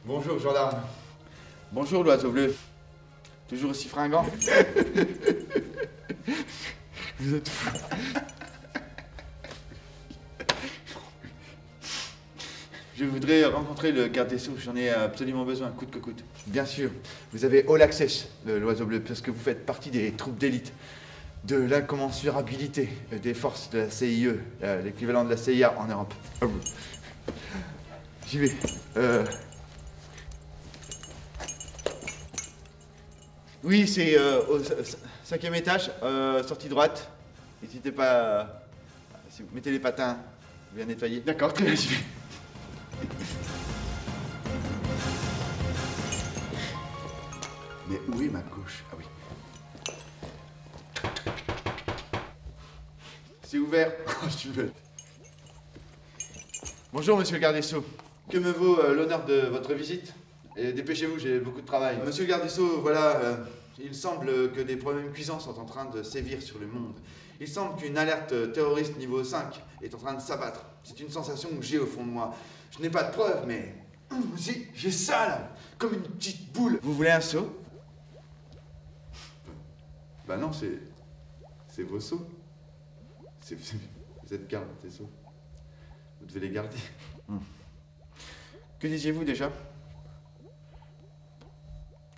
Bonjour, gendarme. Bonjour, l'oiseau bleu. Toujours aussi fringant? Vous êtes fou. Je voudrais rencontrer le garde des Sceaux, j'en ai absolument besoin, coûte que coûte. Bien sûr, vous avez all access, l'oiseau bleu, parce que vous faites partie des troupes d'élite, de l'incommensurabilité des forces de la CIE, l'équivalent de la CIA en Europe. J'y vais. Oui, c'est au 5e étage, sortie droite. N'hésitez pas, si vous mettez les patins, bien nettoyer. D'accord, très bien, j'y vais. Mais où est ma gauche? Ah oui. C'est ouvert. Oh, je suis bête. Bonjour, monsieur le garde des Sceaux. Que me vaut l'honneur de votre visite? Et dépêchez-vous, j'ai beaucoup de travail. Monsieur le garde des Sceaux, voilà, il semble que des problèmes cuisants sont en train de sévir sur le monde. Il semble qu'une alerte terroriste niveau 5 est en train de s'abattre. C'est une sensation que j'ai au fond de moi. Je n'ai pas de preuves, mais j'ai ça là, comme une petite boule. Vous voulez un seau? Bah non, c'est vos seaux. Vous êtes garde des Sceaux. Vous devez les garder. Que disiez-vous déjà?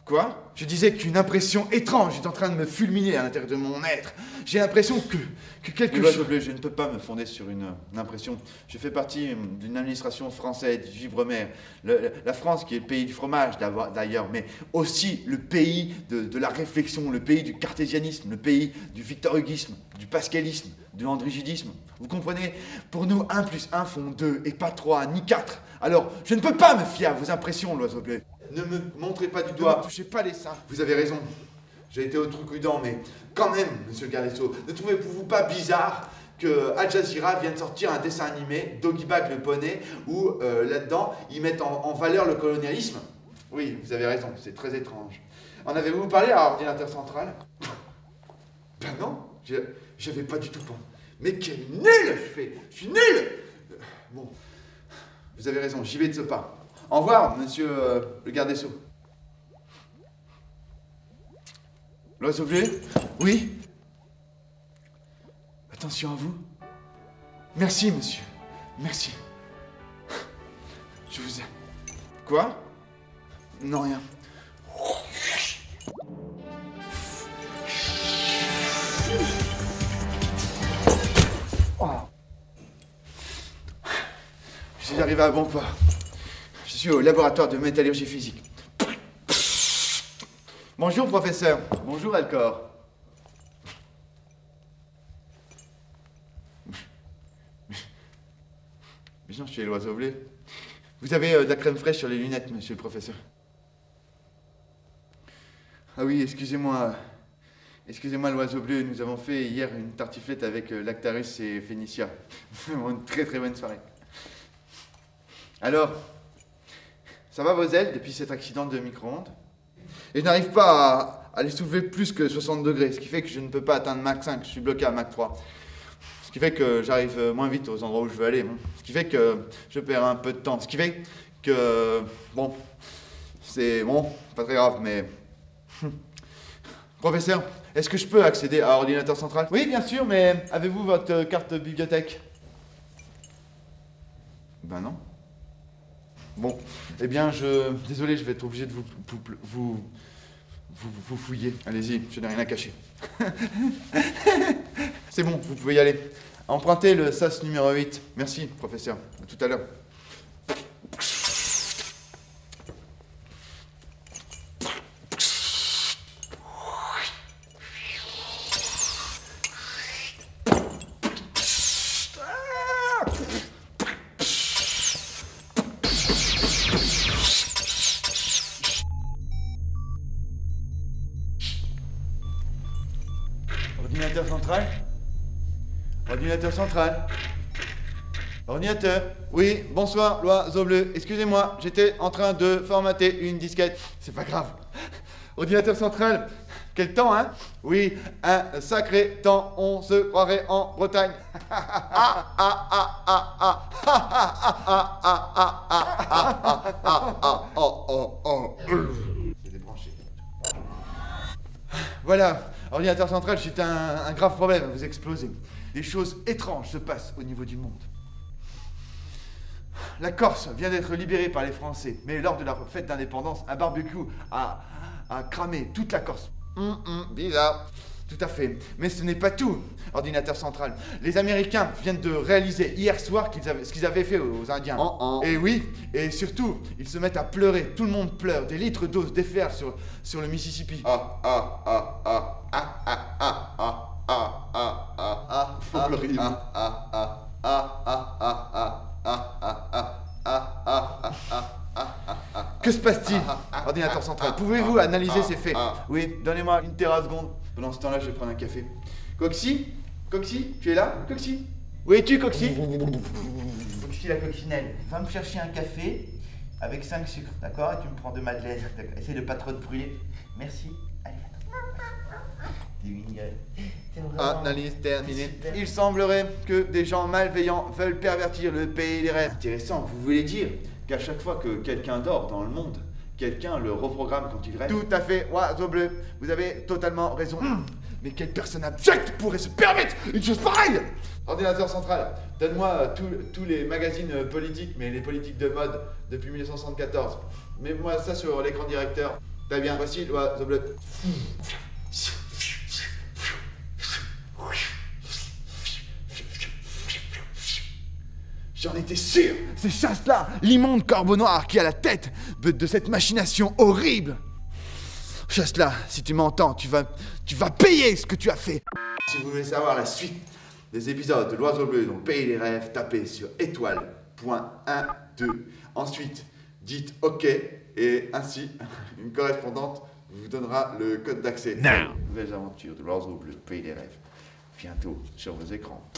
Quoi? Je disais qu'une impression étrange est en train de me fulminer à l'intérieur de mon être. J'ai l'impression que quelque chose... Je ne peux pas me fonder sur une impression. Je fais partie d'une administration française du Vibremer. La France qui est le pays du fromage d'ailleurs, mais aussi le pays de la réflexion, le pays du cartésianisme, le pays du victor-huguisme, du pascalisme, de l'andrigidisme. Vous comprenez? Pour nous, 1 + 1 font 2 et pas 3 ni 4. Alors, je ne peux pas me fier à vos impressions, l'oiseau bleu. Ne me montrez pas du doigt. Ne touchez pas les seins. Vous avez raison. J'ai été outrecuidant, mais quand même, monsieur le garde des Sceaux, ne trouvez-vous pas bizarre que Al Jazeera vienne de sortir un dessin animé, Doggy Bag le poney, où là-dedans, ils mettent en valeur le colonialisme? Oui, vous avez raison, c'est très étrange. En avez-vous parlé à Ordinateur Central? Ben non, j'avais pas du tout pensé. Mais quel nul je fais! Je suis nul! Bon, vous avez raison, j'y vais de ce pas. Au revoir, monsieur le garde des Sceaux. L'oiseau bleu? Oui? Attention à vous. Merci, monsieur. Merci. Je vous aime. Quoi? Non, rien. Oh. Je suis arrivé à bon port. Je suis au laboratoire de métallurgie physique. Bonjour, professeur. Bonjour, Alcor. Mais non, je suis l'oiseau bleu. Vous avez de la crème fraîche sur les lunettes, monsieur le professeur. Ah oui, excusez-moi. Excusez-moi, l'oiseau bleu. Nous avons fait hier une tartiflette avec Lactarus et Phénicia. Vraiment une très très bonne soirée. Alors, ça va vos ailes depuis cet accident de micro-ondes? Et je n'arrive pas à les soulever plus que 60 degrés, ce qui fait que je ne peux pas atteindre Mach 5, je suis bloqué à Mach 3. Ce qui fait que j'arrive moins vite aux endroits où je veux aller. Ce qui fait que je perds un peu de temps. Ce qui fait que, bon, c'est bon, pas très grave, mais... Professeur, est-ce que je peux accéder à Ordinateur Central? Oui, bien sûr, mais avez-vous votre carte bibliothèque? Ben non. Bon, eh bien, désolé, je vais être obligé de vous fouiller. Allez-y, je n'ai rien à cacher. C'est bon, vous pouvez y aller. Empruntez le sas numéro 8. Merci, professeur. À tout à l'heure. Ordinateur central? Ordinateur central? Ordinateur? Oui, bonsoir, l'oiseau bleu. Excusez-moi, j'étais en train de formater une disquette. C'est pas grave. Ordinateur central? Quel temps, hein? Oui, un sacré temps, on se croirait en Bretagne. C'est débranché. Voilà, ordinateur central, c'est un grave problème, vous explosez. Des choses étranges se passent au niveau du monde. La Corse vient d'être libérée par les Français, mais lors de la fête d'indépendance, un barbecue a cramé toute la Corse. Bizarre. Tout à fait. Mais ce n'est pas tout, ordinateur central. Les Américains viennent de réaliser hier soir ce qu'ils avaient fait aux Indiens. Et oui, et surtout, ils se mettent à pleurer. Tout le monde pleure. Des litres d'eau déferlent sur le Mississippi. Horrible. Que se passe-t-il, ordinateur central? Pouvez-vous analyser ces faits? Oui, donnez-moi une terraseconde. Pendant ce temps-là, je vais prendre un café. Coxy? Coxy? Tu es là, Coxy? Où es-tu, Coxy? Coxy la coccinelle. Va me chercher un café avec 5 sucres, d'accord? Et tu me prends 2 madeleines. Essaye de pas trop te brûler. Merci. Allez, va-t'en. T'es mignonne. Analyse terminée. Il semblerait que des gens malveillants veulent pervertir le pays des rêves. Intéressant, vous voulez dire qu'à chaque fois que quelqu'un dort dans le monde, quelqu'un le reprogramme quand il rêve? Tout à fait, oiseau bleu, vous avez totalement raison. Mais quelle personne abjecte pourrait se permettre une chose pareille? Ordinateur central, donne-moi tous les magazines politiques, mais les politiques de mode depuis 1974. Mets-moi ça sur l'écran directeur. Très bien, voici l'oiseau bleu. J'en étais sûr! C'est Chaste-là, l'immonde corbeau noir qui a la tête de cette machination horrible! Chaste-là, si tu m'entends, tu vas payer ce que tu as fait! Si vous voulez savoir la suite des épisodes de l'Oiseau Bleu dans le Pays des Rêves, tapez sur étoile.12. Ensuite, dites OK et ainsi, une correspondante vous donnera le code d'accès. Nouvelles aventures de l'Oiseau Bleu, Pays des Rêves. Bientôt sur vos écrans.